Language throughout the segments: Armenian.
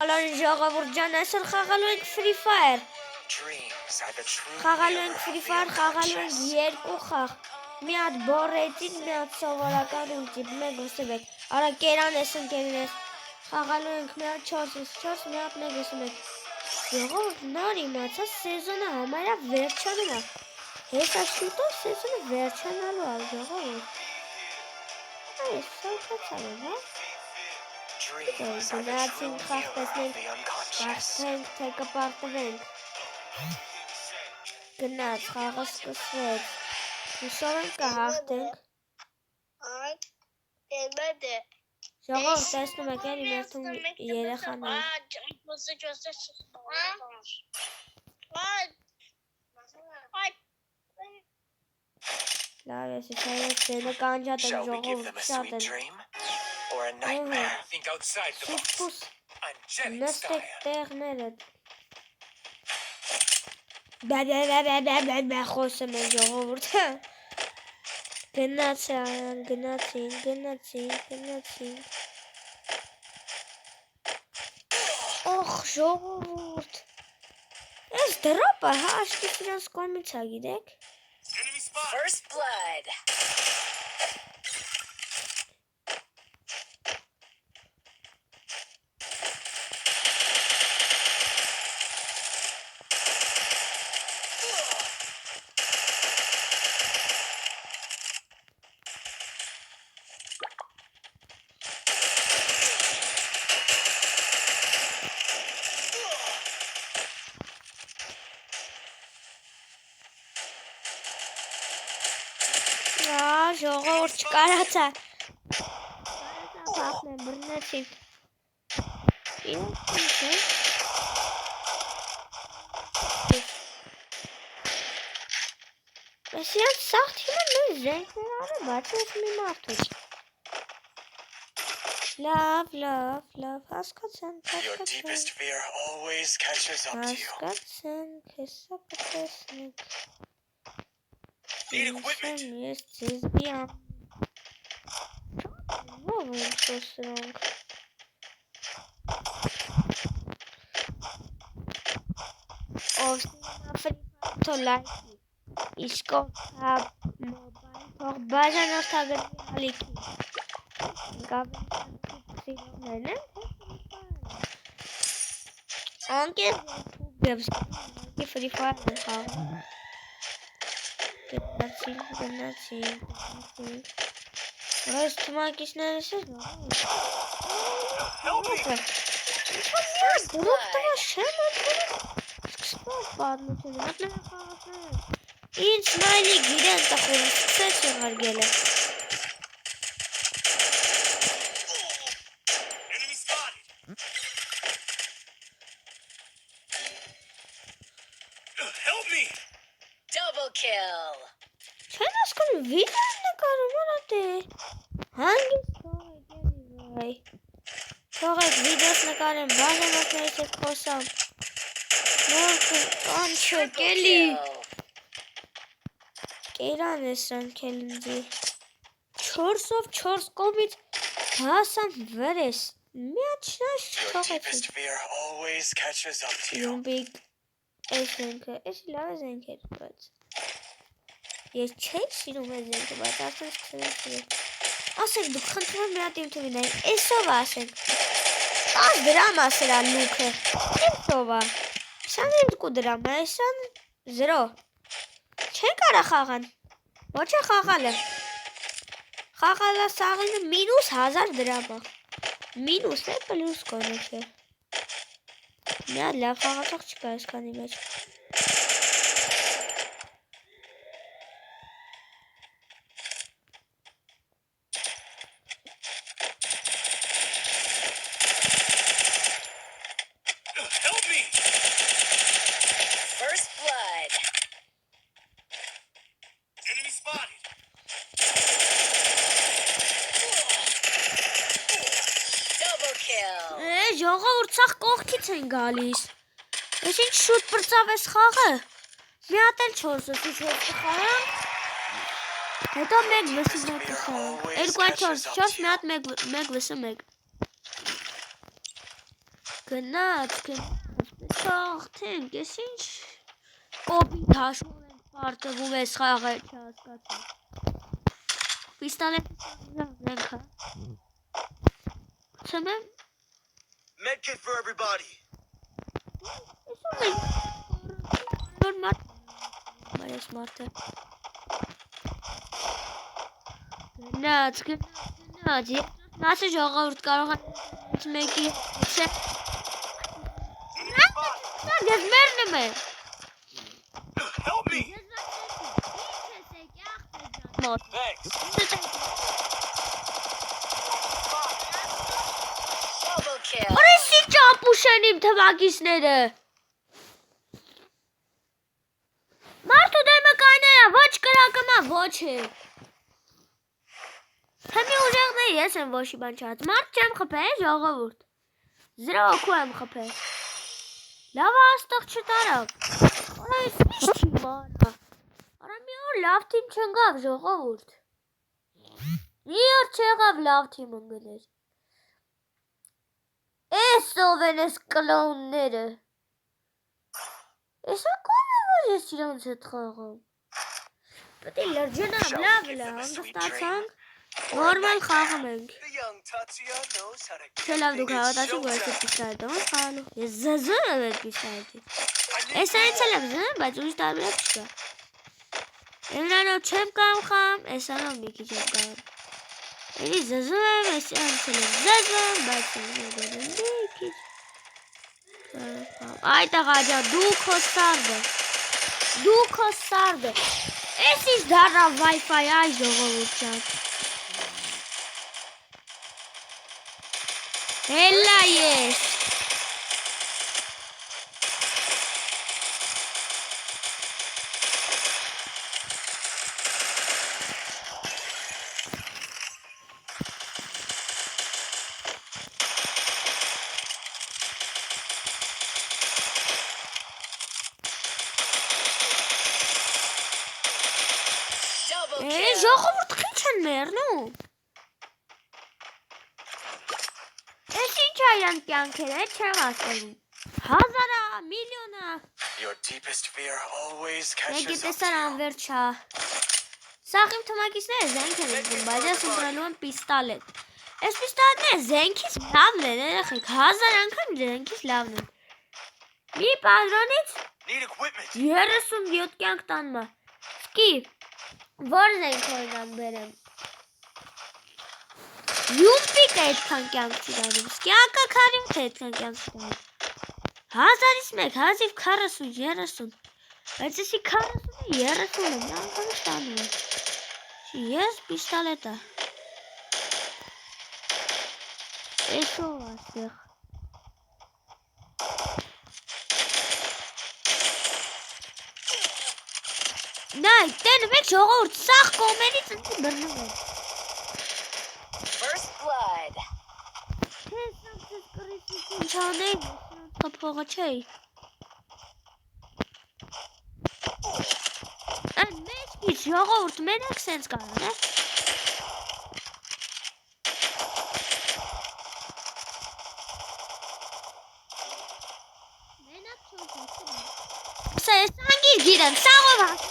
Ալոն ժողովուրդ ջան, այսօր խաղալու ենք Free Fire։ Խաղալու ենք Free Fire, խաղալու ենք երկու խաղ։ Մի հատ բորեջին, մի հատ սովորական ուտիպ, մեկ ուսիվեք։ Արա կերան ես ընկերներս։ Խաղալու ենք մի հատ 4x4, մի հատ մեկ ուսիվեք։ Ժողովուրդ նոր իմացա սեզոնը համարյա վերջանում է։ Հեսա շուտով սեզոնը վերջանալու է, ժողովուրդ։ Այս սովորացավ եմ, հա։ Գնացինք խաղտեսնենք, պարտենք, թե կպարտվենք։ Գնաց, խաղը սկսվեց։ Հուսով ենք կհաղթենք։ Ժողովուրդ տեսնում եք էլի մեր թվում երեխաներ։ Լավ ես, ես դենը կանջատ եմ ժողովուրդ շատ են։ Սիպուս նստեք տեղներըդ։ Բա խոսում են ժողովուրդ։ Գնացին։ Օխ ժողովուրդ։ Ես դրապը հա աշկի սրանց կոմից ա գիտեք։ First blood. Ժողովուրդ չկարացա փախնեմ, բռնեցին Ես իրան սաղ թիմը նույն զենքներ արը, բաց ես մի մարդուց Լավ, հասկացանք հեսա պտեսնենք Ես ձեզ բիամ Ով եմ սոսրանք Ով սինապրիպատո լայքի Իսկով հա մոբայլ թող բաժանով թագրվի հալիքի Գավենքանքի սիրողներն են Անկեր դեպսկի Free Fire են խաղում Գնացին Այս թմակիցներս ես Դրուկ տվա շեմ Սկսպով պատմությունը Մատնեմ խաղացները Ինչ նայլի գիրեն տխուրը Սկսեց եղարգել է Double kill. Չեն ասկանում վիդեոն նկարում արատ է Հանգից թողեք վիդեոս նկարեմ բաժանորդներից եք խոսամ Նորքը անչոք էլի Կերան էսան կելնձի 4-ով 4 կոմից հասան վրես Միատ շնաշ թողեցին Յումբիկ Այս զենքը, այս լավ է զենքեր բայց Ես չեք սիրում է զենքը, բայց արդեն սկսել եմ սիրել Ասենք դուք խնդրում մի հատ իմ թվին այն, էսով ասենք 10 դրամ ասերա լուքը, էսով է 22 դրամ է, էսան 0 Չեն կարա խաղան, ոչ է խաղալ եմ Խաղալա սաղլինը մինուս 1000 դրամ է Մինուս է պլյուս կոնը չէ Մի հատ լավ խաղացող չկա ես կանի մեջ First blood. Enemy spotted. Double kill. Ժողովուրդ սաղ կողքից են գալիս Ես ինչ շուտ պրծավ ես խաղը Մի հատ էլ 4-ով 4 խաղանք Հետո մեկ վսի մեկ խաղանք 2-4 մի հատ մեկ վսը մեկ Գնաց, հաղթենք, ես ինչ կոպիտ հաշվով ենք պարտվում ես խաղը չհասկացում։ Պիստոլետը ենք հա։ Չեմ Medkit for everybody. Բարես մարդը։ Գնաց, Մասը ժողովուրդ կարող է մեկի չէ։ Ես մերնում եմ։ Help me. Thanks. Double kill. Որես ինչ ապուշ են իմ թվակիցները։ Մարդու դեմը կայները, ոչ կրակմա, ոչ է։ Թեմի ուժեղն է, ես եմ ոչի բան չած, մարդ չեմ խպել, ժողովուրդ։ Զրո օքու եմ խպել։ Լավ աստղ չտարավ։ Արա ես ինչ թիմ արա։ Արա մի օր լավ թիմ չնգավ, ժողովուրդ։ Մի օր չեղավ լավ թիմ ընգներ։ Ես ով են ես կլոնները։ Ես ակում եմ, որ ես իրանց հետ խաղամ։ Պետի լրջնամ, լավ հանգստացանք, նորմալ խաղում ենք։ The young Tatsuya knows how to Չէ լավ դուք հավատացիք, որ ես այդ պիստոլետով եմ խաղալու։ Ես զզում եմ այդ պիստոլետից։ Ես այնց էլ եմ զզում, բայց ուրիշ տարբերակ չկա։ Նրանով չեմ կամ խամ, ես անով մի քիչ եմ կամ։ Էլի զզում եմ, ես այնց էլ եմ զզում, բայց մի քիչ։ Այ տղա ջան, դու քո սարդը։ Ես ինչ դառա Wi-Fi այ ժողովուրդ ջան։ Հելա ես։ Double Է kill. ժողովուրդ քիչ են մեռնում։ Ես ինչ այան կյանքերը չեմ ասելու։ Հազարա, միլիոնա։ Your deepest fear always Եկի catches up տեսար to you. անվերջա։ Սաղ իմ թմակիցները զենք են ուզում, բայց ես ընտրելու եմ պիստոլետ։ Այս պիստոլետները զենքից լավն են, երեխեք, 1000 անգամ զենքից լավն են։ Մի պատրոնից Need equipment. 37 կյանք տանմա։ Սկի, որ զենք օրինակ բերեմ։ Յումպիկ է այդքան կյանք չդանում, սկի ակակարիմ թե այդքան կյանք չդանում։ 1000-ից մեկ, 1040, 30, բայց եսի 40-ը 30 եմ, նա անգամ ստանում եմ։ Ես պիստոլետը։ Ես ով աստեղ։ Նայ, տեն մեկ ժողովուրդ, սաղ կոմերից ընտի բրնում եմ։ First blood. Ես նամցես կրիցից ինչ անեի, կպողը չէի։ Են մեծ քիչ ժողովուրդ մենակ սենց կարան, է։ Մենակ չոք Սա ես անգիր գիրեմ, սաղով հաս։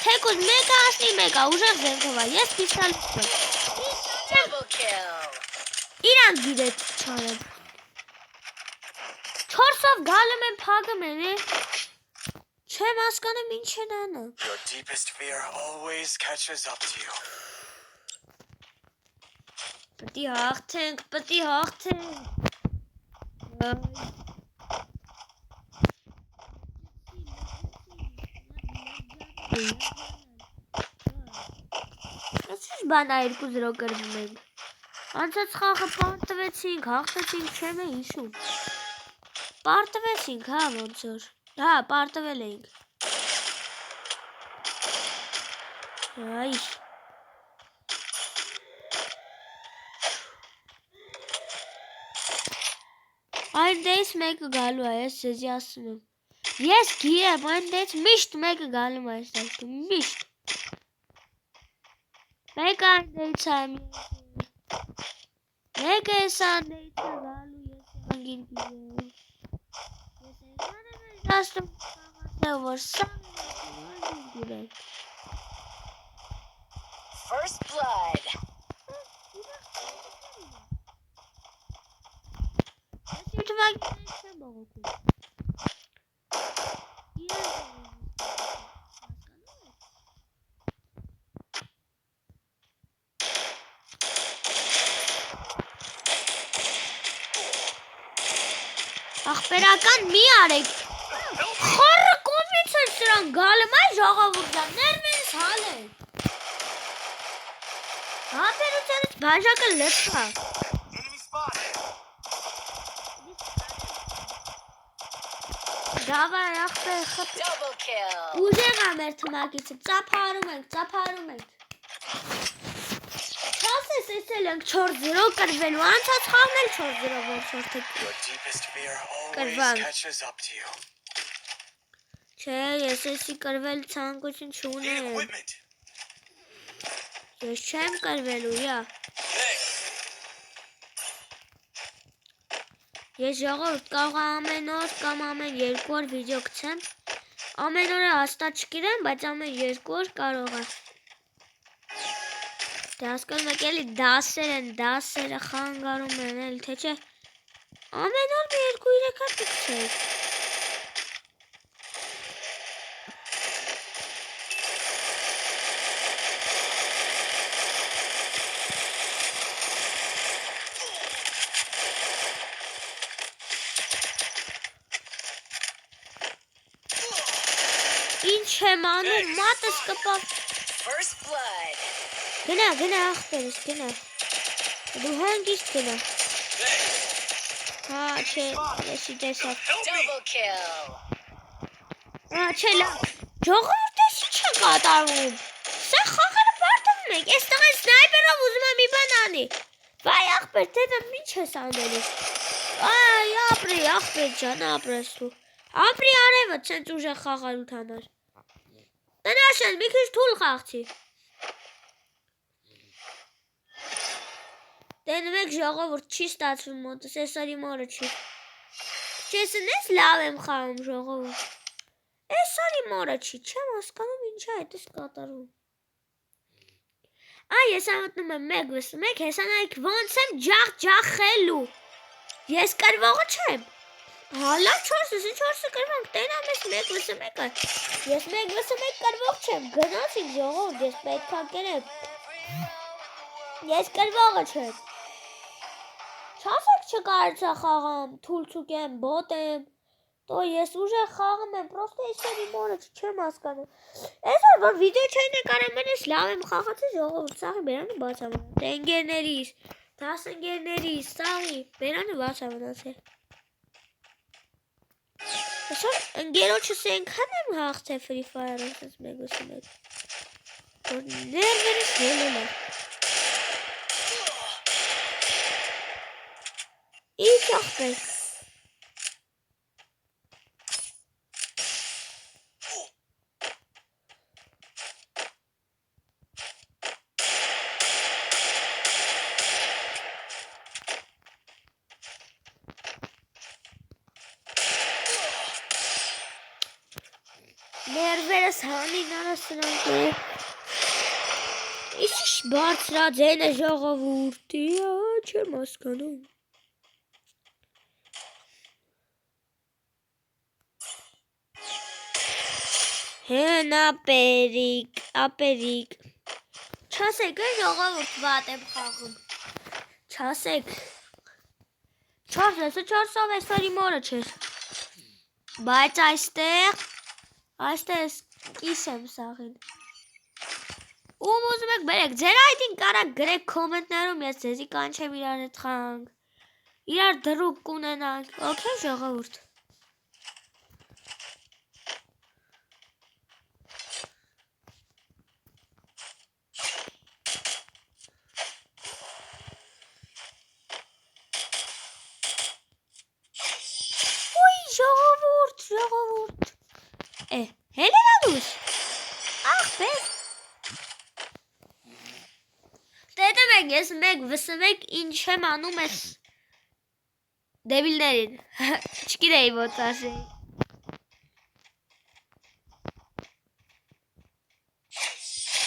Թեկուզ մեկը ասնի մեկը, ուժեղ զենքով է, ես պիստոլետ եմ։ Double kill. Իրան գիրեց չարեմ։ 4-ով գալում եմ փագում են, է։ Չեմ հասկանում ինչ են անում։ Your deepest fear always catches up to you. Պետի հաղթենք։ Ես ինչ բան ա 2-0 կրվում ենք։ Անցած խաղը պարտվեցինք, հաղթեցինք, չեմ է հիշում։ Պարտվեցինք, հա ոնց որ։ Հա, պարտվել էինք։ Այ։ Այնտեղից մեկը գալու է, ես ձեզի ասում եմ։ Ես գիրեմ, այնտեղից միշտ մեկը գալու է, այս միշտ։ Մեկը այնտեղից է, մեկը ես այնտեղից է գալու, ես գիրգիրը։ Ես այնքան եմ դասում խաղացել, որ սաղ գիրգիրը։ First blood. Ես իմ թվակիներին չեմ բողոքում։ Ախպերական մի արեք։ Խառը կովից էր սրան գալեմ այ ժողովուրդան, ներվերս հալ է։ Հապերությանից բաժակը լծվա։ Enemy spotted. Դավայ ախպեր խպ։ Double kill. Ուժեղ ամեր թմակիցը, ծապարում ենք։ Չասես էսել ենք 4-0 կրվելու, անցած խաղն էլ 4-0 որսորդեք։ Your deepest fear Կրվան։ always catches up to you. Չէ, ես էսի կրվել ցանկություն Need չունեմ։ equipment. Ես չեմ կրվելու, յա։ Ես ժողովուրդ կարող ամեն օր կամ ամեն 2 օր վիդեո գցեմ։ Ամեն օրը հաստատ չգիտեմ, բայց ամեն 2 օր կարող է։ Դե հասկանում եք էլի դասերը խանգարում են էլ, թե չէ։ Ամեն օր մի 2-3 հատ գցեք։ Ինչ եմ անում, մատս կպավ։ First blood. Գնա ախպերս, գնա։ Դու հանգիստ գնա։ Հա, չէ, եսի տեսավ։ Double kill. Հա, չէ, լավ։ Ժողովուրդ եսի չէ կատարում։ Սա խաղերը պարտվում եք, ես տղեն սնայպերով ուզում եմ մի բան անի։ Վայ ախպեր, տետը ինչ ես անելու։ Այ, ապրի, ախպեր ջան, ապրես դու։ Ապրի արևը, ցենց ուժեղ խաղալուտ համար։ Տնաշեն, մի քիչ թուլ խաղցի։ Տենվեք ժողովուրդ չի ստացվում մոտս, ես արի մորը չի։ Չես նես լավ եմ խաղում ժողովուրդ։ Ես արի մորը չի, չեմ հասկանում ինչա այդ ես կատարում։ Այ ես ամտնում եմ 1-1, հեսանայք ոնց եմ ջախելու։ Ես կրվողը չեմ։ Հալա 4-4-ը կրվանք, տենամ ես 1-1-ը։ Ես 1-1 կրվող չեմ, գնացինք ժողովուրդ, ես պետքա կերեմ։ Ես կրվողը չեմ։ Չասեք չկարծա խաղամ, թուլցուկ եմ, բոտ եմ։ Տո ես ուժեղ խաղում եմ, պրոստը ես էրի մորը չեմ հասկանում։ Այսօր որ վիդեո չէի նկարեմ, ես լավ եմ խաղացի ժողովուրդ, սաղի բերանը բաց է մնացել։ Ընկերներիս, 10 ընկերներիս, սաղի բերանը բաց է մնացել։ Այսօր ընկերոջս այնքան եմ հաղթել Free Fire-ը, ասես 1-1։ Որ ներվերս հելել է։ Ինչ ախպեր։ Ներվերս հանին արասրանք է։ Ինչ բարձրաձեն է ժողովուրդի, չեմ հասկանում։ Հեն ապերիկ։ Չասեք է ժողովուրդ վատ եմ խաղում։ Չասեք։ 4-4-ով էսօրի մորը չես։ Բայց այստեղ կիս եմ սաղին։ Ում ուզում եք բերեք, ձեր այդին կարակ գրեք կոմենտներում, ես ձեզի կանչեմ իրար հետ խաղանք։ Իրար դրուկ կունենանք, օքեյ ժողովուրդ։ Ժողովուրդ։ Հելենա դուս։ Ախպեր։ Տետեմ եք, ես 1-1 ինչ եմ անում ես։ Դեվիլներին։ Չգիտեի ոնց ասեի։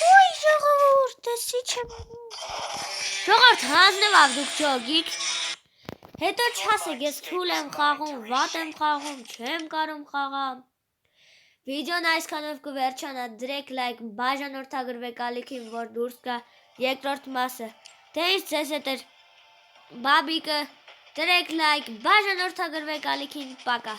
Ոյ ժողովուրդ, դեսի չեմ անում։ Ժողովուրդ հանձնվավ դուք ջոգիկ։ Հետո չասեք, ես թուլ եմ խաղում, վատ եմ խաղում, չեմ կարում խաղամ։ Վիդեոն այսքանով կվերջանա, դրեք լայք, բաժանորդագրվեք ալիքին, որ դուրս գա երկրորդ մասը։ Դե ինչ ձեզ հետ էր բաբիկը, դրեք լայք, բաժանորդագրվեք ալիքին, պակա։